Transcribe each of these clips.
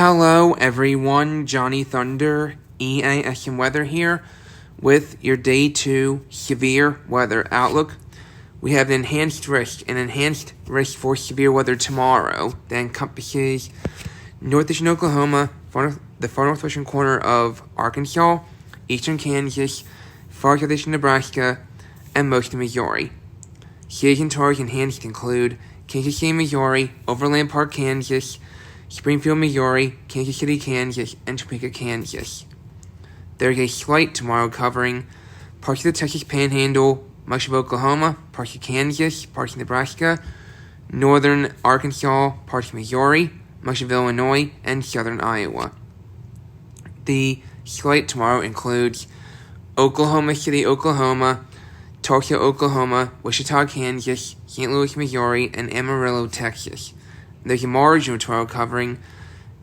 Hello everyone, Johnny Thunder EAS&Weather here with your Day 2 severe weather outlook. We have an enhanced risk for severe weather tomorrow that encompasses northeastern Oklahoma, the far northwestern corner of Arkansas, eastern Kansas, far southeastern Nebraska, and most of Missouri. Cities and towers enhanced include Kansas City, Missouri, Overland Park, Kansas, Springfield, Missouri, Kansas City, Kansas, and Topeka, Kansas. There is a slight tomorrow covering parts of the Texas Panhandle, much of Oklahoma, parts of Kansas, parts of Nebraska, northern Arkansas, parts of Missouri, much of Illinois, and southern Iowa. The slight tomorrow includes Oklahoma City, Oklahoma, Tulsa, Oklahoma, Wichita, Kansas, St. Louis, Missouri, and Amarillo, Texas. There's a marginal tomorrow covering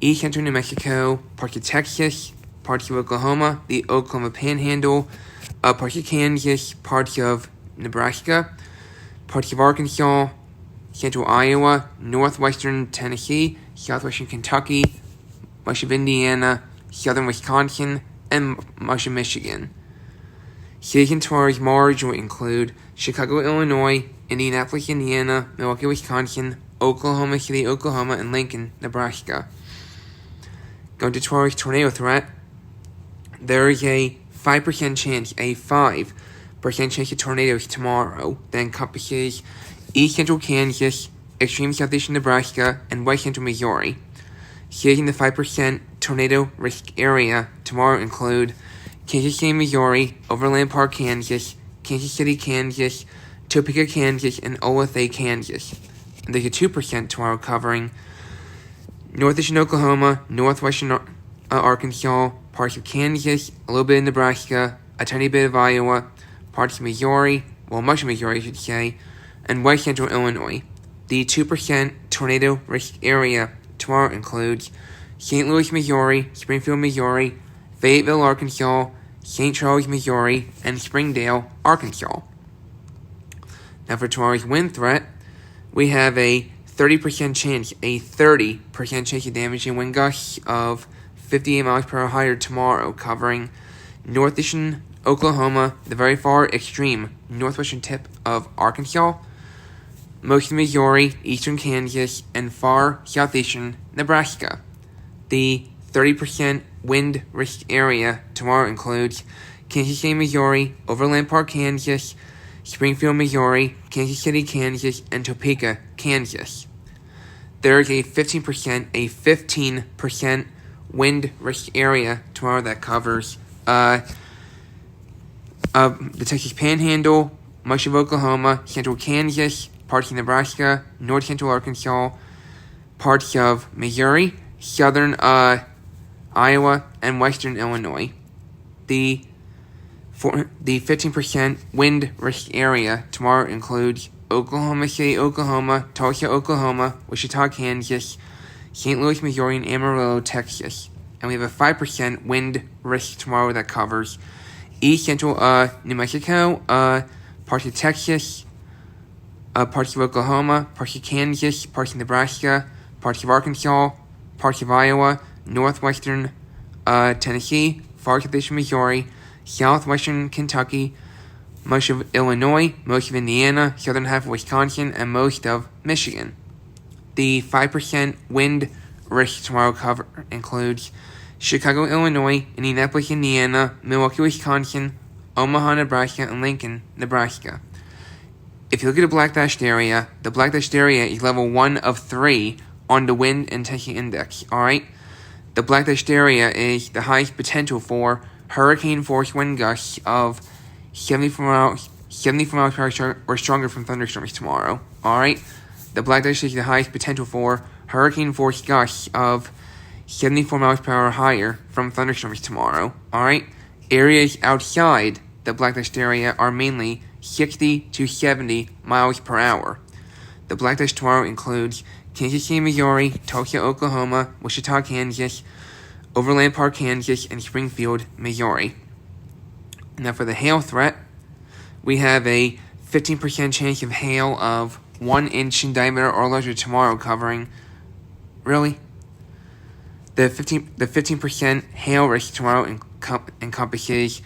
east central New Mexico, parts of Texas, parts of Oklahoma, the Oklahoma Panhandle, parts of Kansas, parts of Nebraska, parts of Arkansas, central Iowa, northwestern Tennessee, southwestern Kentucky, much of Indiana, southern Wisconsin, and much of Michigan. Cities and tomorrow's marginal include Chicago, Illinois, Indianapolis, Indiana, Milwaukee, Wisconsin, Oklahoma City, Oklahoma, and Lincoln, Nebraska. Going to tomorrow's tornado threat, there is a 5% chance of tornadoes tomorrow that encompasses east central Kansas, extreme southeastern Nebraska, and west central Missouri. Cities in the 5% tornado risk area tomorrow include Kansas City, Missouri, Overland Park, Kansas, Kansas City, Kansas, Topeka, Kansas, and Olathe, Kansas. There's a 2% tomorrow covering northeastern Oklahoma, northwestern Arkansas, parts of Kansas, a little bit of Nebraska, a tiny bit of Iowa, parts of Missouri, well, much of Missouri, I should say, and west central Illinois. The 2% tornado risk area tomorrow includes St. Louis, Missouri, Springfield, Missouri, Fayetteville, Arkansas, St. Charles, Missouri, and Springdale, Arkansas. Now for tomorrow's wind threat, we have a 30% chance of damaging wind gusts of 58 miles per hour higher tomorrow, covering northeastern Oklahoma, the very far extreme northwestern tip of Arkansas, most of Missouri, eastern Kansas, and far southeastern Nebraska. The 30% wind risk area tomorrow includes Kansas City, Missouri, Overland Park, Kansas, Springfield, Missouri, Kansas City, Kansas, and Topeka, Kansas. There is a 15% wind risk area tomorrow that covers the Texas Panhandle, much of Oklahoma, central Kansas, parts of Nebraska, north central Arkansas, parts of Missouri, southern Iowa, and western Illinois. The 15% wind risk area tomorrow includes Oklahoma City, Oklahoma, Tulsa, Oklahoma, Wichita, Kansas, St. Louis, Missouri, and Amarillo, Texas. And we have a 5% wind risk tomorrow that covers east central New Mexico, parts of Texas, parts of Oklahoma, parts of Kansas, parts of Nebraska, parts of Arkansas, parts of Iowa, northwestern Tennessee, far southeastern Missouri, southwestern Kentucky, most of Illinois, most of Indiana, southern half of Wisconsin, and most of Michigan. The 5% wind risk tomorrow cover includes Chicago, Illinois, Indianapolis, Indiana, Milwaukee, Wisconsin, Omaha, Nebraska, and Lincoln, Nebraska. If you look at the black dashed area, the black dashed area is level 1 of 3 on the wind intensity index, alright? The black dashed area is the highest potential for hurricane force wind gusts of 74 miles per hour or stronger from thunderstorms tomorrow. Alright? The black dash is the highest potential for hurricane force gusts of 74 miles per hour or higher from thunderstorms tomorrow. Alright? Areas outside the black dash area are mainly 60 to 70 miles per hour. The black dash tomorrow includes Kansas City, Missouri, Tulsa, Oklahoma, Wichita, Kansas, Overland Park, Kansas, and Springfield, Missouri. Now for the hail threat, we have a 15% chance of hail of 1 inch in diameter or larger tomorrow covering, really? The 15% hail risk tomorrow encompasses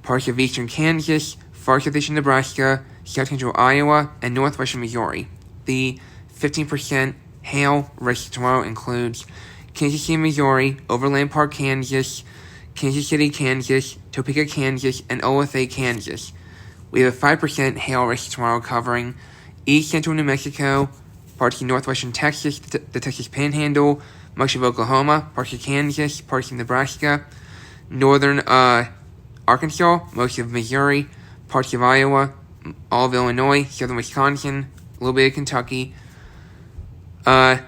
parts of eastern Kansas, far southeastern Nebraska, south central Iowa, and northwestern Missouri. The 15% hail risk tomorrow includes Kansas City, Missouri, Overland Park, Kansas, Kansas City, Kansas, Topeka, Kansas, and OFA, Kansas. We have a 5% hail risk tomorrow covering east central New Mexico, parts of northwestern Texas, the Texas Panhandle, much of Oklahoma, parts of Kansas, parts of Nebraska, northern Arkansas, most of Missouri, parts of Iowa, all of Illinois, southern Wisconsin, a little bit of Kentucky,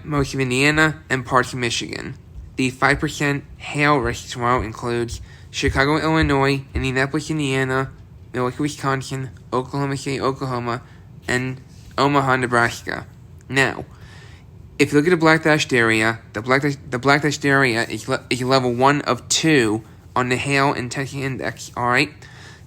most of Indiana, and parts of Michigan. The 5% hail risk tomorrow includes Chicago, Illinois, Indianapolis, Indiana, Milwaukee, Wisconsin, Oklahoma City, Oklahoma, and Omaha, Nebraska. Now, if you look at the black dashed area, the black dashed area is level 1 of 2 on the hail intensity index. All right,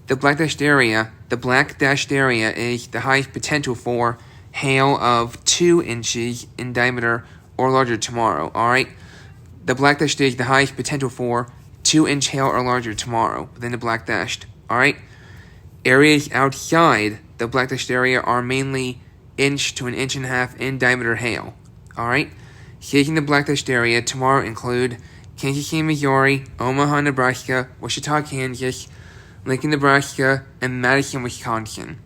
the black dashed area is the highest potential for hail of 2 inches in diameter or larger tomorrow. All right, the black dashed is the highest potential for 2-inch hail or larger tomorrow within the black dashed. All right, areas outside the black dashed area are mainly 1 to 1.5 inches in diameter hail. Alright, cities in the black dashed area tomorrow include Kansas City, Missouri, Omaha, Nebraska, Wichita, Kansas, Lincoln, Nebraska, and Madison, Wisconsin.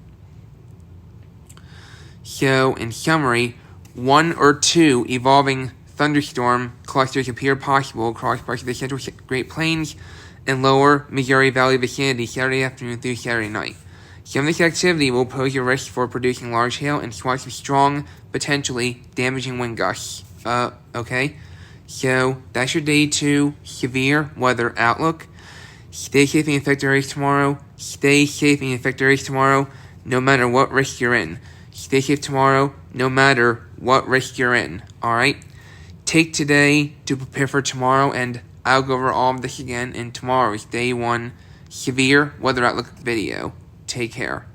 So, in summary, 1 or 2 evolving thunderstorm clusters appear possible across parts of the central Great Plains and lower Missouri Valley vicinity Saturday afternoon through Saturday night. Some of this activity will pose a risk for producing large hail and swaths of strong, potentially damaging wind gusts. Okay? So, that's your day 2 severe weather outlook. Stay safe in the affected areas tomorrow. Stay safe in the affected areas tomorrow, no matter what risk you're in. Stay safe tomorrow, no matter what risk you're in. Alright? Take today to prepare for tomorrow, and I'll go over all of this again in tomorrow's day 1 severe weather outlook video. Take care.